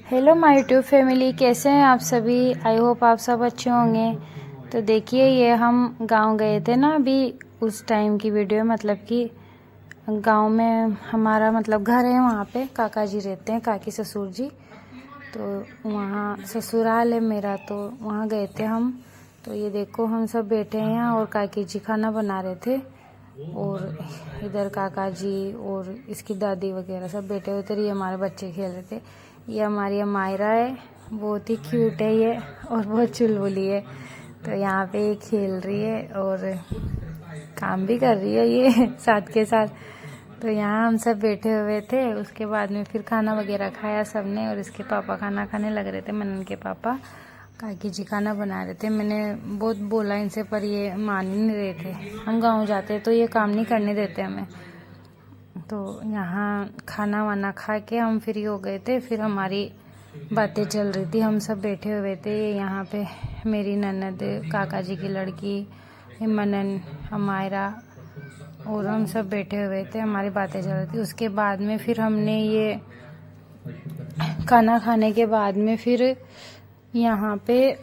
Hello my YouTube family, कैसे हैं आप सभी। आई होप आप सब अच्छे होंगे। तो देखिए, ये हम गांव गए थे ना अभी, उस टाइम की वीडियो। मतलब कि गांव में हमारा मतलब घर है, वहाँ पे काका जी रहते हैं, काकी ससुर जी। तो वहाँ ससुराल है मेरा, तो वहाँ गए थे हम। तो ये देखो, हम सब बैठे हैं यहाँ और काकी जी खाना बना रहे थे, और इधर काका जी और इसकी दादी वगैरह सब बैठे हुए थे। ये हमारे बच्चे खेल रहे थे। ये हमारी मायरा है, बहुत ही क्यूट है ये, और बहुत चुलबुली है। तो यहाँ पे ये खेल रही है और काम भी कर रही है ये साथ के साथ। तो यहाँ हम सब बैठे हुए थे। उसके बाद में फिर खाना वगैरह खाया सबने, और इसके पापा खाना खाने लग रहे थे। मनन के पापा काकी जी खाना बना रहे थे। मैंने बहुत बोला इनसे, पर ये मान ही नहीं रहे थे। हम गांव जाते तो ये काम नहीं करने देते हमें। तो यहाँ खाना वाना खा के हम फ्री हो गए थे। फिर हमारी बातें चल रही थी, हम सब बैठे हुए थे। यहाँ पे मेरी ननद, काका जी की लड़की, मनन, हमारा, और हम सब बैठे हुए थे, हमारी बातें चल रही थी। उसके बाद में फिर हमने ये खाना खाने के बाद में फिर यहाँ पे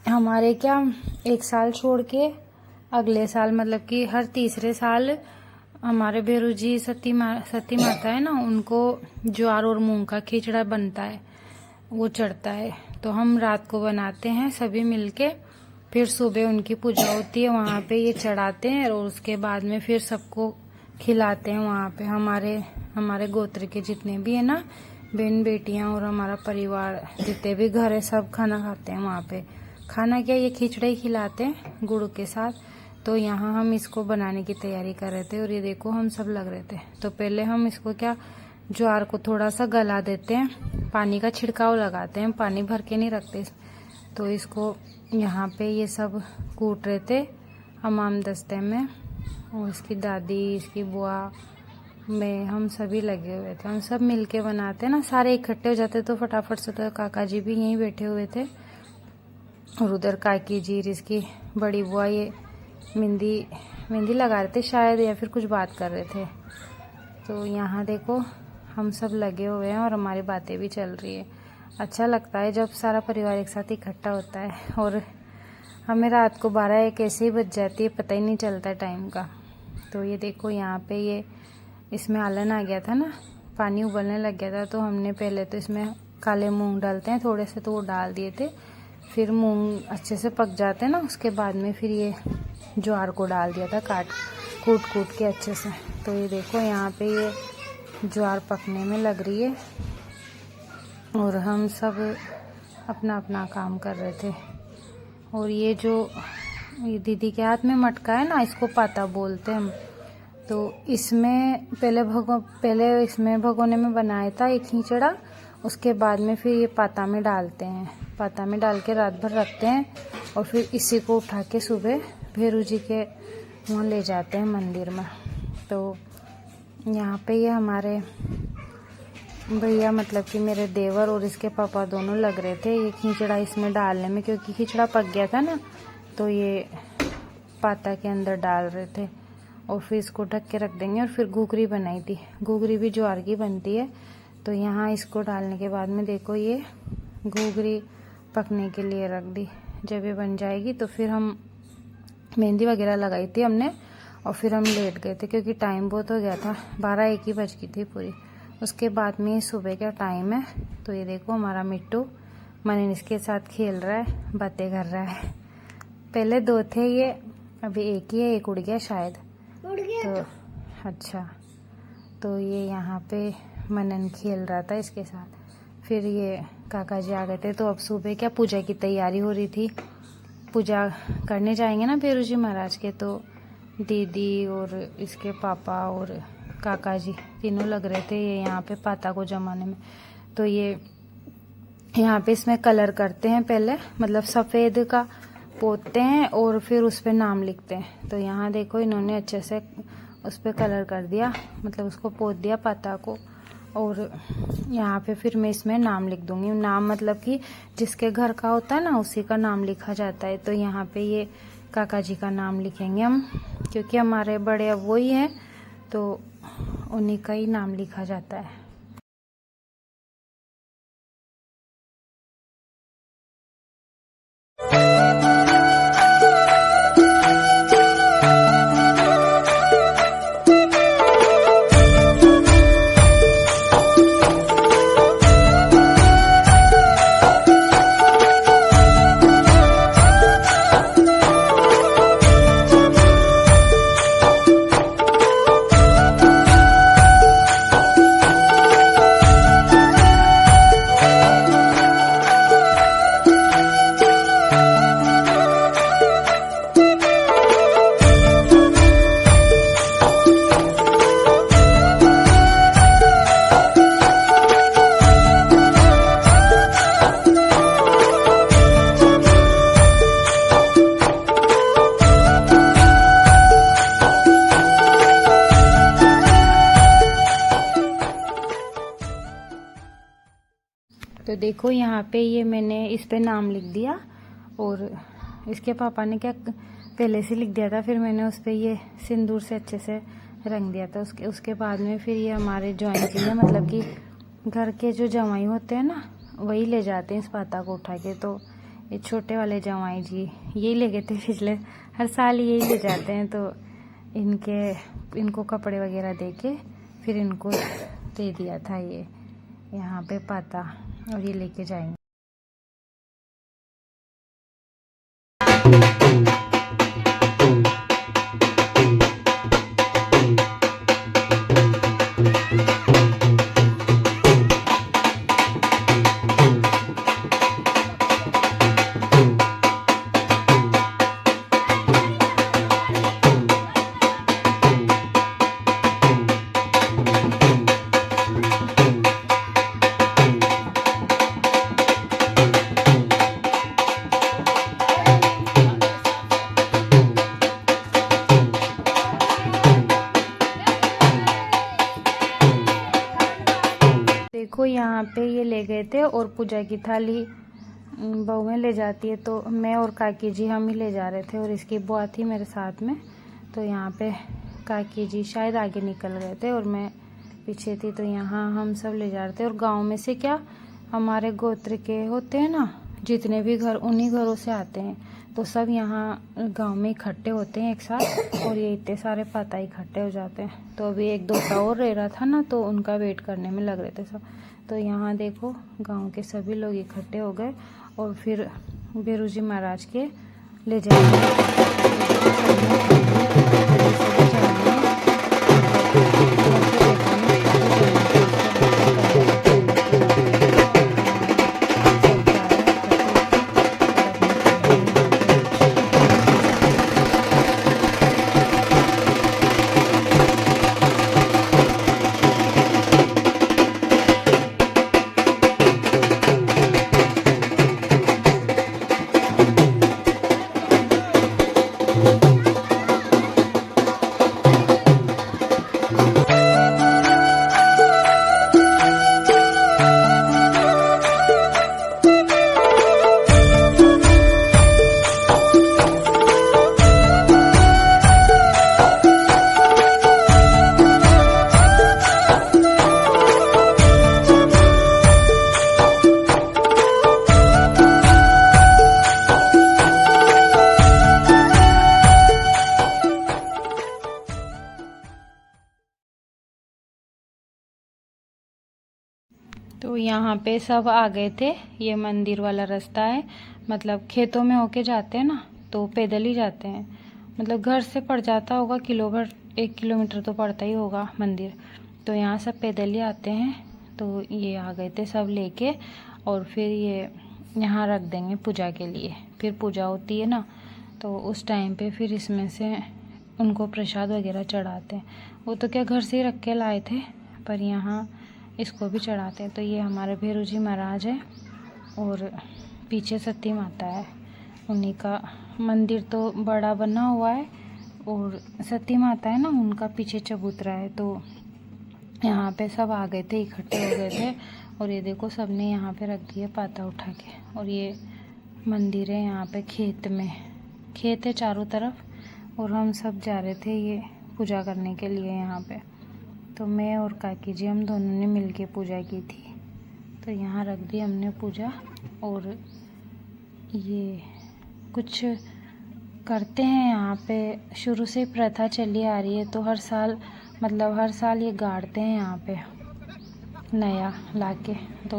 हमारे क्या, एक साल छोड़ के अगले साल, मतलब कि हर तीसरे साल हमारे भैरू जी सती माता है ना, उनको ज्वार और मूंग का खिचड़ा बनता है, वो चढ़ता है। तो हम रात को बनाते हैं सभी मिलके, फिर सुबह उनकी पूजा होती है, वहाँ पे ये चढ़ाते हैं, और उसके बाद में फिर सबको खिलाते हैं। वहाँ पे हमारे गोत्र के जितने भी है ना, बहन बेटियां और हमारा परिवार जितने भी घर है, सब खाना खाते हैं वहाँ पे। खाना क्या, ये खिचड़ा ही खिलाते हैं गुड़ के साथ। तो यहाँ हम इसको बनाने की तैयारी कर रहे थे, और ये देखो हम सब लग रहे थे। तो पहले हम इसको क्या, ज्वार को थोड़ा सा गला देते हैं, पानी का छिड़काव लगाते हैं, पानी भर के नहीं रखते। तो इसको यहाँ पे ये सब कूट रहे थे हमाम दस्ते में, और इसकी दादी, इसकी बुआ में हम सभी लगे हुए थे। हम सब मिलके बनाते ना, सारे इकट्ठे हो जाते तो फटाफट से। तो काका जी भी यहीं बैठे हुए थे, और उधर काकी जी, इसकी बड़ी बुआ, ये मेहंदी लगा रहे थे शायद, या फिर कुछ बात कर रहे थे। तो यहाँ देखो हम सब लगे हुए हैं और हमारी बातें भी चल रही है। अच्छा लगता है जब सारा परिवार एक साथ इकट्ठा होता है। और हमें रात को 12-1 ऐसे ही बज जाती है, पता ही नहीं चलता टाइम का। तो ये देखो यहाँ पे ये इसमें आलन आ गया था ना, पानी उबलने लग गया था। तो हमने पहले तो इसमें काले मूंग डालते हैं थोड़े से, तो वो डाल दिए थे। फिर मूंग अच्छे से पक जाते हैं ना, उसके बाद में फिर ये ज्वार को डाल दिया था कूट के अच्छे से। तो ये देखो यहाँ पे ये ज्वार पकने में लग रही है, और हम सब अपना अपना काम कर रहे थे। और ये दीदी के हाथ में मटका है ना, इसको पाता बोलते हैं हम। तो इसमें पहले इसमें भगोने में बनाया था एक खिचड़ा, उसके बाद में फिर ये पाता में डालते हैं। पाता में डाल के रात भर रखते हैं, और फिर इसी को उठा के सुबह भैरू जी के वहाँ ले जाते हैं मंदिर में। तो यहाँ पे ये हमारे भैया, मतलब कि मेरे देवर और इसके पापा दोनों लग रहे थे ये खिचड़ा इसमें डालने में, क्योंकि खिचड़ा पक गया था ना, तो ये पाता के अंदर डाल रहे थे। और फिर इसको ढक के रख देंगे। और फिर घुघरी बनाई थी, घुघरी भी ज्वार की बनती है। तो यहाँ इसको डालने के बाद में देखो ये घुघरी पकने के लिए रख दी। जब ये बन जाएगी तो फिर हम मेहंदी वगैरह लगाई थी हमने, और फिर हम लेट गए थे क्योंकि टाइम बहुत हो गया था, 12-1 ही बज गई थी पूरी। उसके बाद में सुबह का टाइम है। तो ये देखो हमारा मिट्टू मनन इसके साथ खेल रहा है, बातें कर रहा है। पहले 2 थे ये, अभी एक ही है, एक उड़ गया शायद। तो अच्छा, तो ये यहाँ पे मनन खेल रहा था इसके साथ। फिर ये काका जी आ गए थे। तो अब सुबह क्या, पूजा की तैयारी हो रही थी। पूजा करने जाएंगे ना भैरू जी महाराज के। तो दीदी और इसके पापा और काका जी तीनों लग रहे थे ये यहाँ पे पाता को जमाने में। तो ये यहाँ पे इसमें कलर करते हैं पहले, मतलब सफ़ेद का पोतते हैं और फिर उस पर नाम लिखते हैं। तो यहाँ देखो इन्होंने अच्छे से उस पर कलर कर दिया, मतलब उसको पोत दिया पाता को। और यहाँ पे फिर मैं इसमें नाम लिख दूंगी। नाम मतलब कि जिसके घर का होता है ना, उसी का नाम लिखा जाता है। तो यहाँ पे ये काका जी का नाम लिखेंगे हम, क्योंकि हमारे बड़े अब वही हैं, तो उन्हीं का ही नाम लिखा जाता है। तो देखो यहाँ पे ये मैंने इस पे नाम लिख दिया, और इसके पापा ने क्या पहले से लिख दिया था, फिर मैंने उस पे ये सिंदूर से अच्छे से रंग दिया था। उसके बाद में फिर ये हमारे ज्वाइन के लिए, मतलब कि घर के जो जवाई होते हैं ना, वही ले जाते हैं इस पाता को उठा के। तो ये छोटे वाले जवाई जी यही ले गए थे पिछले, हर साल यही ले जाते हैं। तो इनको कपड़े वगैरह दे के फिर इनको दे दिया था ये यहाँ पे पाता, और ये लेके जाएंगे। देखो यहाँ पे ये ले गए थे, और पूजा की थाली बहुएं ले जाती है, तो मैं और काकी जी हम ही ले जा रहे थे, और इसकी बुआ थी मेरे साथ में। तो यहाँ पे काकी जी शायद आगे निकल गए थे और मैं पीछे थी, तो यहाँ हम सब ले जा रहे थे। और गांव में से क्या हमारे गोत्र के होते हैं ना, जितने भी घर, उन्हीं घरों से आते हैं। तो सब यहाँ गांव में इकट्ठे होते हैं एक साथ, और ये इतने सारे पाता इकट्ठे हो जाते हैं। तो अभी एक दो का और रह रहा था ना, तो उनका वेट करने में लग रहे थे सब। तो यहाँ देखो गांव के सभी लोग इकट्ठे हो गए, और फिर भेरू जी महाराज के ले जाएंगे। तो यहाँ पे सब आ गए थे। ये मंदिर वाला रास्ता है, मतलब खेतों में होके जाते हैं ना, तो पैदल ही जाते हैं। मतलब घर से पड़ जाता होगा किलोमीटर, 1 किलोमीटर तो पड़ता ही होगा मंदिर। तो यहाँ सब पैदल ही आते हैं। तो ये आ गए थे सब लेके, और फिर ये यहाँ रख देंगे पूजा के लिए। फिर पूजा होती है ना, तो उस टाइम पे फिर इसमें से उनको प्रसाद वगैरह चढ़ाते हैं। वो तो क्या घर से ही रख के लाए थे, पर यहाँ इसको भी चढ़ाते हैं। तो ये हमारे भेरू जी महाराज है, और पीछे सती माता है। उन्हीं का मंदिर तो बड़ा बना हुआ है, और सती माता है ना, उनका पीछे चबूतरा है। तो यहाँ पे सब आ गए थे, इकट्ठे हो गए थे। और ये देखो सबने यहाँ पे रख दिया पाता उठा के। और ये मंदिर है यहाँ पे, खेत में, खेत है चारों तरफ, और हम सब जा रहे थे ये पूजा करने के लिए यहाँ पे। तो मैं और काकी जी हम दोनों ने मिलके पूजा की थी। तो यहाँ रख दी हमने पूजा, और ये कुछ करते हैं यहाँ पे, शुरू से प्रथा चली आ रही है। तो हर साल, मतलब हर साल ये गाड़ते हैं यहाँ पे नया लाके। तो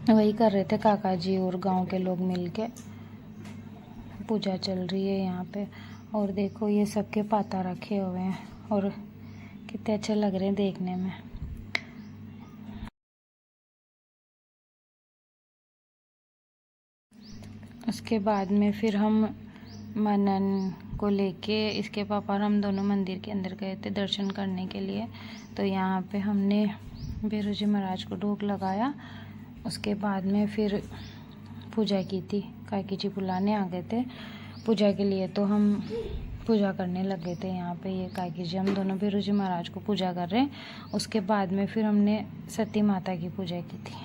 वही कर रहे थे काका जी और गांव के लोग मिलके, पूजा चल रही है यहाँ पे। और देखो ये सबके पाता रखे हुए हैं, और कितने अच्छे लग रहे हैं देखने में। उसके बाद में फिर हम मनन को लेके, इसके पापा और हम दोनों मंदिर के अंदर गए थे दर्शन करने के लिए। तो यहाँ पे हमने भेरू जी महाराज को ढोक लगाया। उसके बाद में फिर पूजा की थी, काकी जी बुलाने आ गए थे पूजा के लिए। तो हम पूजा करने लगे थे यहाँ पे। ये काकी जी, हम दोनों भेरू जी महाराज को पूजा कर रहे हैं। उसके बाद में फिर हमने सती माता की पूजा की थी।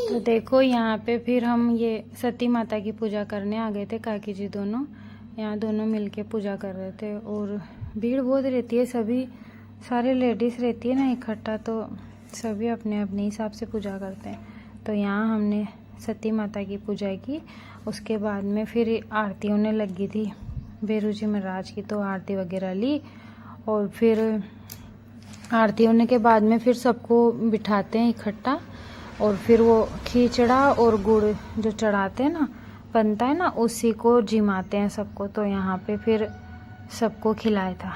तो देखो यहाँ पे फिर हम ये सती माता की पूजा करने आ गए थे। काकी जी दोनों यहाँ दोनों मिलके पूजा कर रहे थे और भीड़ बहुत रहती है, सभी सारे लेडीज़ रहती है ना इकट्ठा, तो सभी अपने अपने हिसाब से पूजा करते हैं। तो यहाँ हमने सती माता की पूजा की, उसके बाद में फिर आरती होने लगी थी बेरू जी महाराज की, तो आरती वगैरह ली और फिर आरती होने के बाद में फिर सबको बिठाते हैं इकट्ठा और फिर वो खिचड़ा और गुड़ जो चढ़ाते हैं ना बनता है ना, उसी को जिमाते हैं सबको। तो यहाँ पे फिर सबको खिलाया था।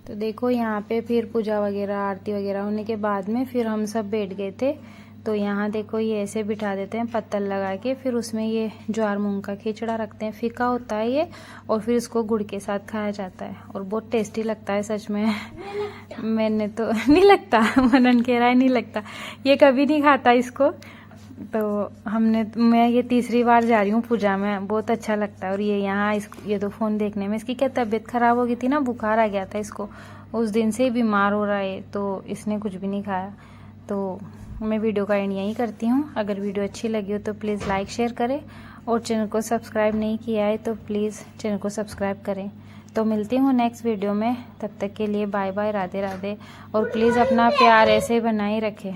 तो देखो यहाँ पे फिर पूजा वगैरह आरती वगैरह होने के बाद में फिर हम सब बैठ गए थे। तो यहाँ देखो ये ऐसे बिठा देते हैं पत्तल लगा के, फिर उसमें ये ज्वार मूंग का खिचड़ा रखते हैं, फीका होता है ये, और फिर इसको गुड़ के साथ खाया जाता है और बहुत टेस्टी लगता है सच में। मैंने तो नहीं लगता, मनन कह रहा है नहीं लगता, ये कभी नहीं खाता इसको। तो मैं ये तीसरी बार जा रही हूँ पूजा में, बहुत अच्छा लगता है। और ये यहाँ ये तो फ़ोन देखने में इसकी क्या तबीयत ख़राब हो गई थी ना, बुखार आ गया था इसको, उस दिन से ही बीमार हो रहा है, तो इसने कुछ भी नहीं खाया। तो मैं वीडियो का एंड यहीं करती हूँ। अगर वीडियो अच्छी लगी हो तो प्लीज़ लाइक शेयर करें और चैनल को सब्सक्राइब नहीं किया है तो प्लीज़ चैनल को सब्सक्राइब करें। तो मिलती हूँ नेक्स्ट वीडियो में, तब तक के लिए बाय बाय, राधे राधे। और प्लीज़ अपना प्यार ऐसे बनाए रखें।